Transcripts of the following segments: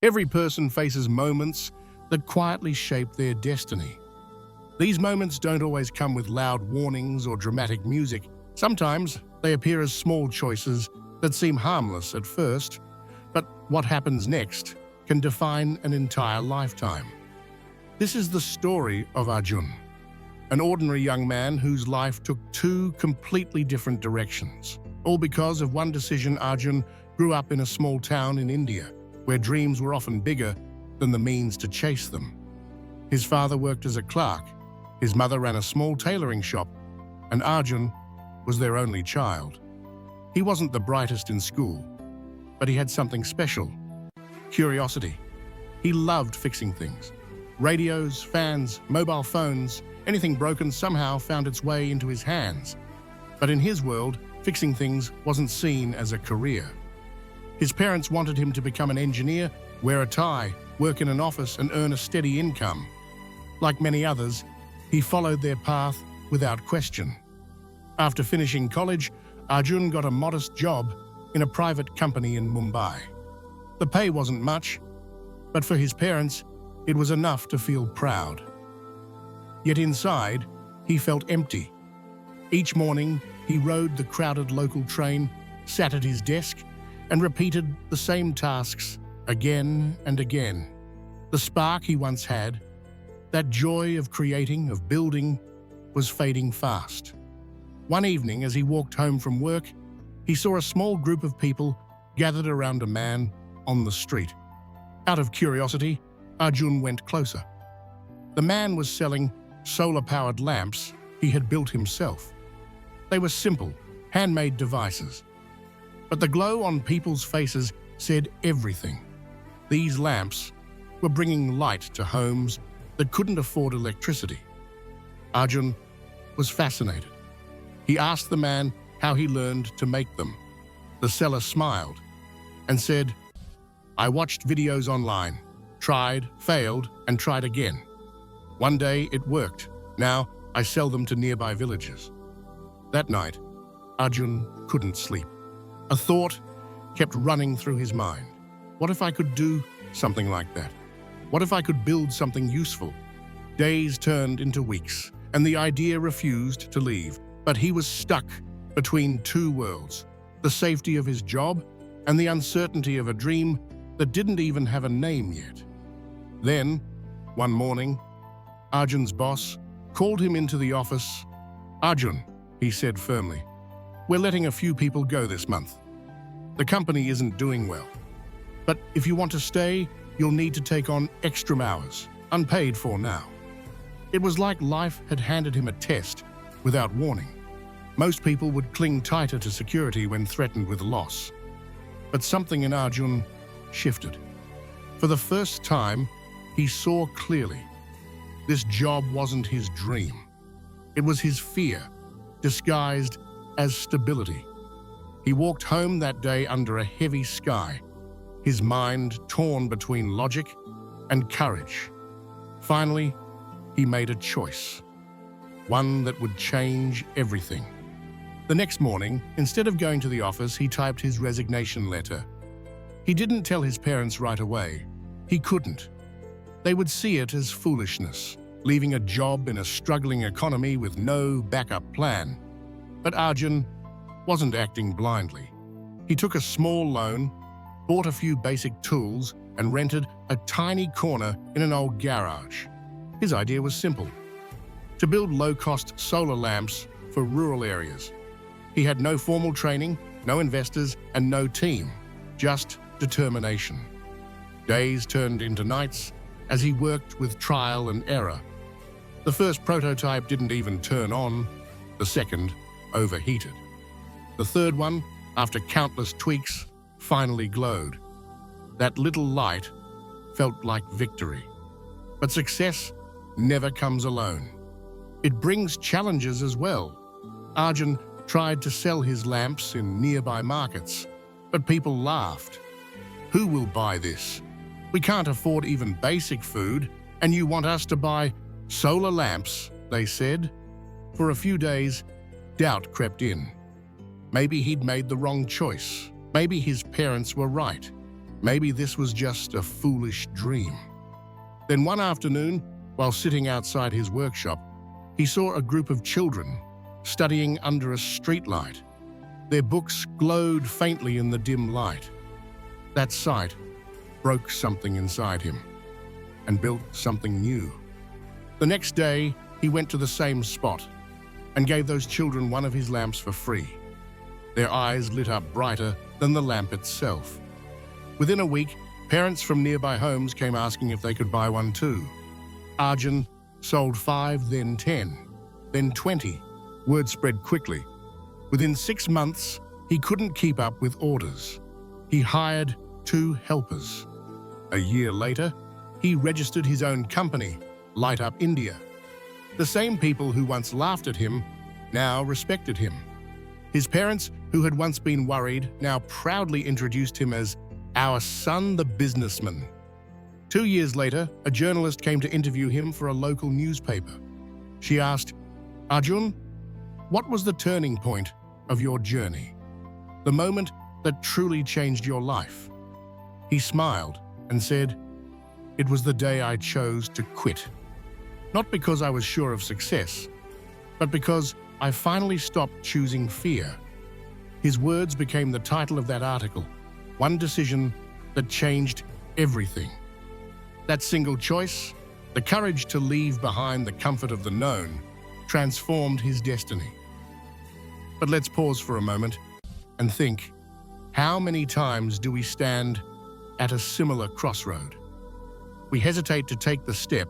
Every person faces moments that quietly shape their destiny. These moments don't always come with loud warnings or dramatic music. Sometimes they appear as small choices that seem harmless at first, but what happens next can define an entire lifetime. This is the story of Arjun, an ordinary young man whose life took two completely different directions. All because of one decision. Arjun grew up in a small town in India, where dreams were often bigger than the means to chase them. His father worked as a clerk, his mother ran a small tailoring shop, and Arjun was their only child. He wasn't the brightest in school, but he had something special: curiosity. He loved fixing things. Radios, fans, mobile phones, anything broken somehow found its way into his hands. But in his world, fixing things wasn't seen as a career. His parents wanted him to become an engineer, wear a tie, work in an office, and earn a steady income. Like many others, he followed their path without question. After finishing college, Arjun got a modest job in a private company in Mumbai. The pay wasn't much, but for his parents, it was enough to feel proud. Yet inside, he felt empty. Each morning, he rode the crowded local train, sat at his desk, and repeated the same tasks again and again. The spark he once had, that joy of creating, of building, was fading fast. One evening, as he walked home from work, he saw a small group of people gathered around a man on the street. Out of curiosity, Arjun went closer. The man was selling solar-powered lamps he had built himself. They were simple, handmade devices. But the glow on people's faces said everything. These lamps were bringing light to homes that couldn't afford electricity. Arjun was fascinated. He asked the man how he learned to make them. The seller smiled and said, "I watched videos online, tried, failed, and tried again. One day it worked. Now I sell them to nearby villages." That night, Arjun couldn't sleep. A thought kept running through his mind. What if I could do something like that? What if I could build something useful? Days turned into weeks, and the idea refused to leave. But he was stuck between two worlds: the safety of his job and the uncertainty of a dream that didn't even have a name yet. Then, one morning, Arjun's boss called him into the office. "Arjun," he said firmly, "we're letting a few people go this month. The company isn't doing well. But if you want to stay, you'll need to take on extra hours, unpaid for now." It was like life had handed him a test without warning. Most people would cling tighter to security when threatened with loss. But something in Arjun shifted. For the first time, he saw clearly. This job wasn't his dream. It was his fear, disguised as stability. He walked home that day under a heavy sky, his mind torn between logic and courage. Finally, he made a choice, one that would change everything. The next morning, instead of going to the office, he typed his resignation letter. He didn't tell his parents right away. He couldn't. They would see it as foolishness, leaving a job in a struggling economy with no backup plan. But Arjun wasn't acting blindly. He took a small loan, bought a few basic tools, and rented a tiny corner in an old garage. His idea was simple: to build low-cost solar lamps for rural areas. He had no formal training, no investors, and no team, just determination. Days turned into nights as he worked with trial and error. The first prototype didn't even turn on. The second overheated. The third one, after countless tweaks, finally glowed. That little light felt like victory. But success never comes alone. It brings challenges as well. Arjun tried to sell his lamps in nearby markets, but people laughed. "Who will buy this? We can't afford even basic food, and you want us to buy solar lamps," they said. For a few days, doubt crept in. Maybe he'd made the wrong choice. Maybe his parents were right. Maybe this was just a foolish dream. Then one afternoon, while sitting outside his workshop, he saw a group of children studying under a streetlight. Their books glowed faintly in the dim light. That sight broke something inside him and built something new. The next day, he went to the same spot and gave those children one of his lamps for free. Their eyes lit up brighter than the lamp itself. Within a week, parents from nearby homes came asking if they could buy one too. Arjun sold 5, then 10, then 20. Word spread quickly. Within 6 months, he couldn't keep up with orders. He hired 2 helpers. A year later, he registered his own company, Light Up India. The same people who once laughed at him now respected him. His parents, who had once been worried, now proudly introduced him as our son the businessman. 2 years later, a journalist came to interview him for a local newspaper. She asked, "Arjun, what was the turning point of your journey? The moment that truly changed your life?" He smiled and said, "It was the day I chose to quit. Not because I was sure of success, but because I finally stopped choosing fear." His words became the title of that article, one decision that changed everything. That single choice, the courage to leave behind the comfort of the known, transformed his destiny. But let's pause for a moment and think, how many times do we stand at a similar crossroad? We hesitate to take the step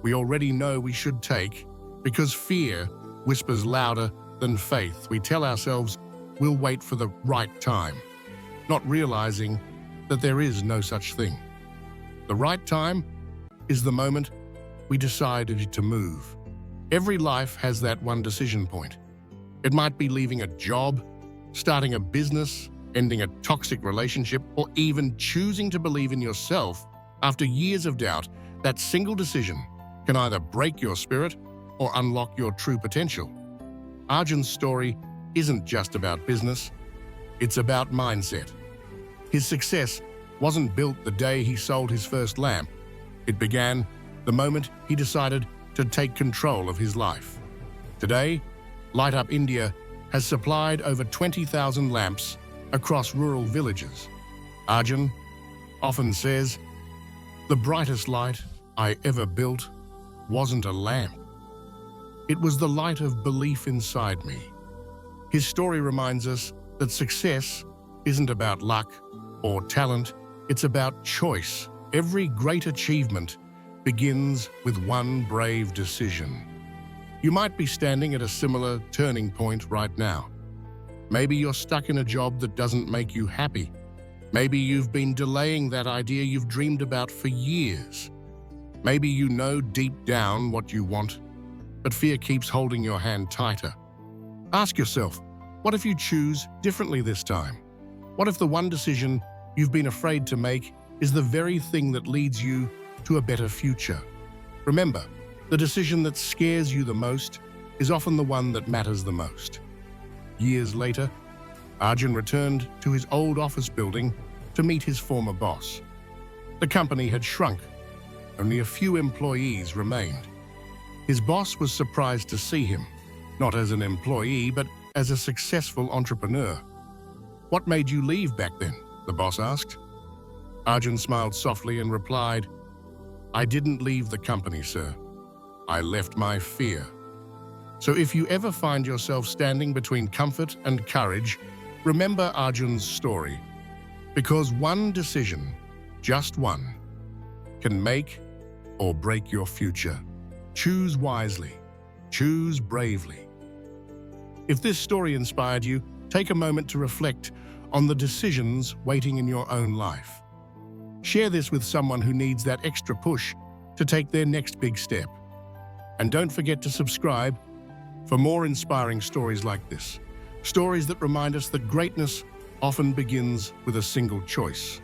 we already know we should take because fear whispers louder than faith. We tell ourselves we'll wait for the right time, not realizing that there is no such thing. The right time is the moment we decided to move. Every life has that one decision point. It might be leaving a job, starting a business, ending a toxic relationship, or even choosing to believe in yourself after years of doubt. That single decision can either break your spirit or unlock your true potential. Arjun's story isn't just about business, it's about mindset. His success wasn't built the day he sold his first lamp. It began the moment he decided to take control of his life. Today, Light Up India has supplied over 20,000 lamps across rural villages. Arjun often says, "The brightest light I ever built wasn't a lamp. It was the light of belief inside me." His story reminds us that success isn't about luck or talent, it's about choice. Every great achievement begins with one brave decision. You might be standing at a similar turning point right now. Maybe you're stuck in a job that doesn't make you happy. Maybe you've been delaying that idea you've dreamed about for years. Maybe you know deep down what you want, but fear keeps holding your hand tighter. Ask yourself, what if you choose differently this time? What if the one decision you've been afraid to make is the very thing that leads you to a better future? Remember, the decision that scares you the most is often the one that matters the most. Years later, Arjun returned to his old office building to meet his former boss. The company had shrunk. Only a few employees remained. His boss was surprised to see him, not as an employee, but as a successful entrepreneur. "What made you leave back then?" the boss asked. Arjun smiled softly and replied, "I didn't leave the company, sir. I left my fear." So if you ever find yourself standing between comfort and courage, remember Arjun's story. Because one decision, just one, can make or break your future. Choose wisely. Choose bravely. If this story inspired you, take a moment to reflect on the decisions waiting in your own life. Share this with someone who needs that extra push to take their next big step. And don't forget to subscribe for more inspiring stories like this. Stories that remind us that greatness often begins with a single choice.